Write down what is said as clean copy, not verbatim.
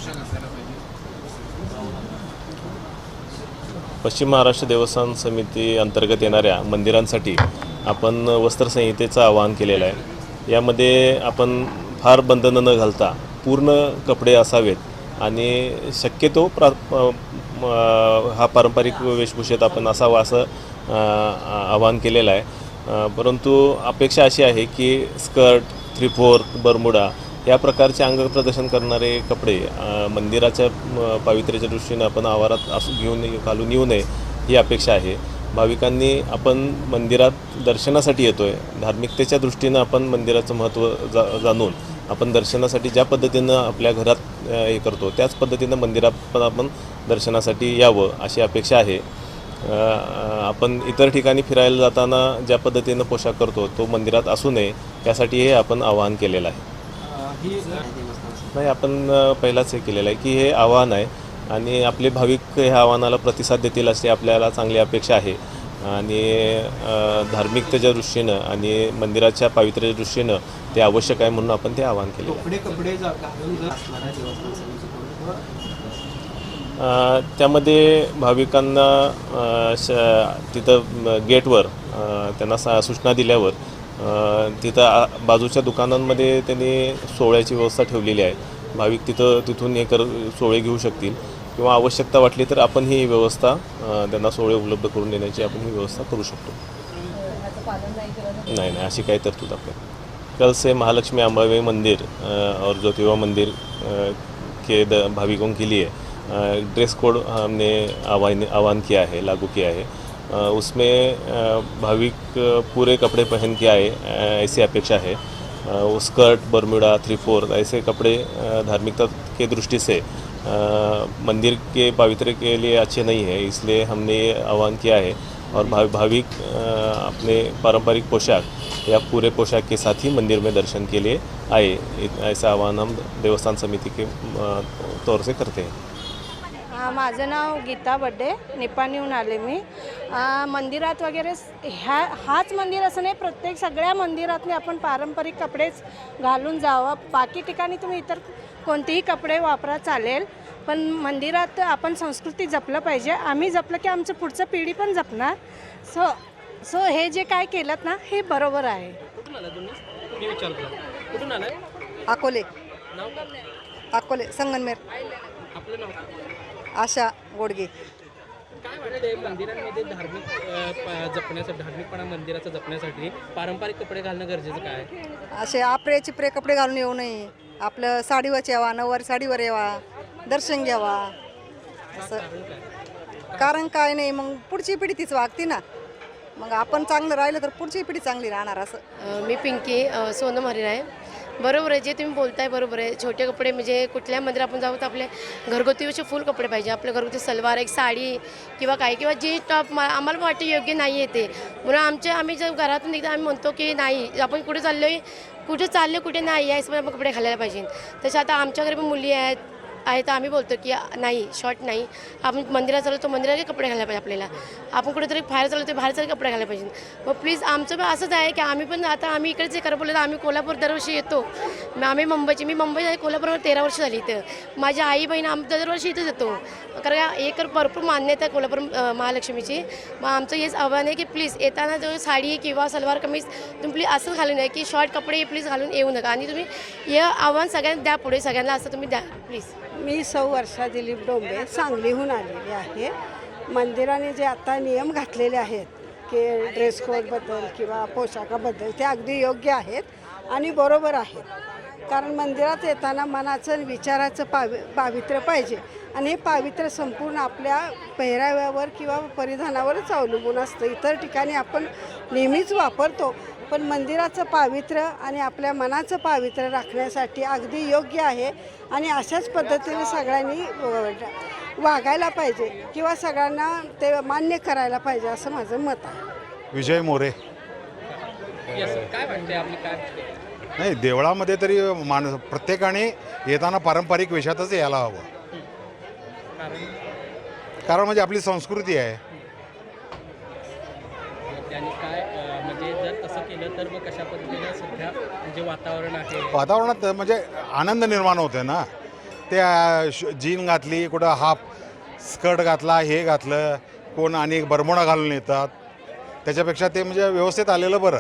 पोशाख असायला पाहिजे? पश्चिम महाराष्ट्र देवस्थान समिती अंतर्गत येणाऱ्या मंदिरांसाठी आपण वस्त्रसंहितेचं आवाहन केलेलं आहे। यामध्ये आपण फार बंधनं न घालता पूर्ण कपडे असावेत आणि शक्यतो हा पारंपरिक वेशभूषेत आपण असावा असं आवाहन केलेलं आहे। परंतु अपेक्षा अशी आहे की स्कर्ट, थ्री-फोर्थ, बरमुडा या प्रकारचे अंग प्रदर्शन करणारे कपडे मंदिराच्या पावित्र्याच्या दृष्टीने आपण आवारात घालून येऊ नये ही अपेक्षा आहे। भाविकांनी आपण मंदिरात दर्शनासाठी येतो आहे, धार्मिकतेच्या दृष्टीनं आपण मंदिराचं महत्त्व जाणून आपण दर्शनासाठी ज्या पद्धतीनं आपल्या घरात हे करतो त्याच पद्धतीनं मंदिरात पण आपण दर्शनासाठी यावं अशी अपेक्षा आहे। आपण इतर ठिकाणी फिरायला जाताना ज्या पद्धतीनं पोशाख करतो तो मंदिरात असू नये यासाठी हे आपण आवाहन केलेलं आहे। नाही, आपण पहिलाच हे केलेलं आहे की हे आव्हान आहे आणि आपले भाविक ह्या आव्हानाला प्रतिसाद देतील अशी आपल्याला चांगली अपेक्षा आहे आणि धार्मिकतेच्या दृष्टीनं आणि मंदिराच्या पावित्र्याच्या दृष्टीनं ते आवश्यक आहे म्हणून आपण ते आवाहन केले। त्यामध्ये भाविकांना तिथं गेटवर त्यांना सूचना दिल्यावर तिथं बाजूच्या दुकानांमध्ये त्यांनी सोहळ्याची व्यवस्था ठेवलेली आहे। भाविक तिथून सोहळे घेऊ शकतील किंवा आवश्यकता वाटली तर आपण ही व्यवस्था त्यांना सोहळे उपलब्ध करून देण्याची आपण ही व्यवस्था करू शकतो। नहीं अशी काही तरतूद आपल्याला। कल से महालक्ष्मी अंबाबाई मंदिर और ज्योतिबा मंदिर के भाविकों के लिए ड्रेस कोड हमने आह्वान किया है, लागू किया है। उसमें भाविक पूरे कपड़े पहन के आए ऐसी अपेक्षा है। स्कर्ट, बरमुडा, थ्री-फोर्थ ऐसे कपड़े धार्मिकता के दृष्टि से मंदिर के पावित्र्य के लिए अच्छे नहीं है, इसलिए हमने ये आह्वान किया है और भाविक अपने पारंपरिक पोशाक या पूरे पोशाक के साथ ही मंदिर में दर्शन के लिए आए, ऐसा आह्वान हम देवस्थान समिति के तौर से करते हैं। माझं नाव गीता बड्डे, निपाणीहून आले मी। मंदिरात वगैरे हाच मंदिर असं नाही, प्रत्येक सगळ्या मंदिरातने आपण पारंपरिक कपडेच घालून जावं। बाकी ठिकाणी तुम्ही इतर कोणतेही कपडे वापरा चालेल, पण मंदिरात आपण संस्कृती जपलं पाहिजे। आम्ही जपलं की आमचं पुढचं पिढी पण जपणार। सो हे जे काय केलं ना हे बरोबर आहे। कुठून आला तुम्ही? मी विचारतो कुठून आलाय? अकोले, नाव अकोले संगनमेर। आपलं नाव आशा गोडगे। काय वाटतंय मंदिरांमध्ये धार्मिकपणा मंदिराचं जपण्यासाठी पारंपरिक कपडे घालणं गरजेचं काय? असे आपरे चिपरे कपडे घालून येऊ नये, आपलं साडीवर यावा, नऊवारी साडीवर यावा, दर्शन घ्यावा। असं कारण काय नाही, मग पुढची पिढी तीच वागते ना, मग आपण चांगलं राहिलं तर पुढची पिढी चांगली राहणार। असं मी पिंकी सोनम हरिण आहे। बरोबर आहे जे तुम्ही बोलताय, बरोबर आहे। छोटे कपडे म्हणजे कुठल्या मंदिर आपण जाऊ तर आपले घरगुती असे फुल कपडे पाहिजे, आपल्या घरगुती सलवार, एक साडी किंवा काय किंवा जे टॉप आम्हाला वाटतं योग्य नाही आहे ते, म्हणून आम्ही जर घरातून निघता आम्ही म्हणतो की नाही, आपण कुठे चाललो कुठे नाही आहे असं आपण कपडे घालायला पाहिजे। तसं आता आमच्या घरी पण मुली आहेत तर आम्ही बोलतो की नाही, शॉर्ट नाही, आपण मंदिरात चाललो तर मंदिराचे कपडे घालायला पाहिजे आपल्याला, आपण कुठेतरी बाहेर चाललो तर बाहेरचे कपडे घालायला पाहिजे। मग प्लीज आमचं पण असंच आहे की आम्ही पण आता आम्ही इकडेच खरं बोललं तर आम्ही कोल्हापूर दरवर्षी येतो। आम्ही मी मुंबई आहे, कोल्हापूरवर 13 वर्ष झाली इथं। माझ्या आई बहीण आमच्या दरवर्षी इथंच येतो, कारण एक भरपूर मान्यता आहे कोल्हापूर महालक्ष्मीची। मग आमचं हेच आव्हान आहे की प्लीज येताना जो साडी किंवा सलवार कमीज तुम्ही प्लीज असंच घालून नये की शॉर्ट कपडे प्लीज घालून येऊ नका, आणि तुम्ही हे आव्हान सगळ्यांना द्या, पुढे सगळ्यांना असं तुम्ही द्या प्लीज। मी वर्षा दिलीप डोंबे सांगलीहून आलेली आहे। मंदिराने जे आता नियम घातलेले आहेत की ड्रेस कोडबद्दल किंवा पोशाखाबद्दल ते अगदी योग्य आहेत आणि बरोबर आहेत, कारण मंदिरात येताना मनाचं आणि विचाराचं पावित्र्य पाहिजे आणि हे पावित्र्य संपूर्ण आपल्या पेहराव्यावर किंवा परिधानावरच अवलंबून असतं। इतर ठिकाणी आपण नेहमीच वापरतो, पण मंदिराचं पावित्र्य आणि आपल्या मनाचं पावित्र्य राखण्यासाठी अगदी योग्य आहे आणि अशाच पद्धतीने सगळ्यांनी वागायला पाहिजे किंवा सगळ्यांना ते मान्य करायला पाहिजे असं माझं मत आहे। विजय मोरे। काय वाटतंय आपली काय? नाही, देवळामध्ये तरी प्रत्येकाने येताना पारंपरिक वेशातच यायला हवं, कारण म्हणजे आपली संस्कृती आहे। आणि काय म्हणजे जर तसं केलं तर मग कशा पद्धतीने सध्या म्हणजे वातावरणात म्हणजे आनंद निर्माण होते ना, जीन घातली, कुठं हाफ स्कर्ट घातला, हे घातलं, कोण आणि बरमुडा घालून येतात. त्याच्यापेक्षा ते म्हणजे व्यवस्थित आलेलं बरं.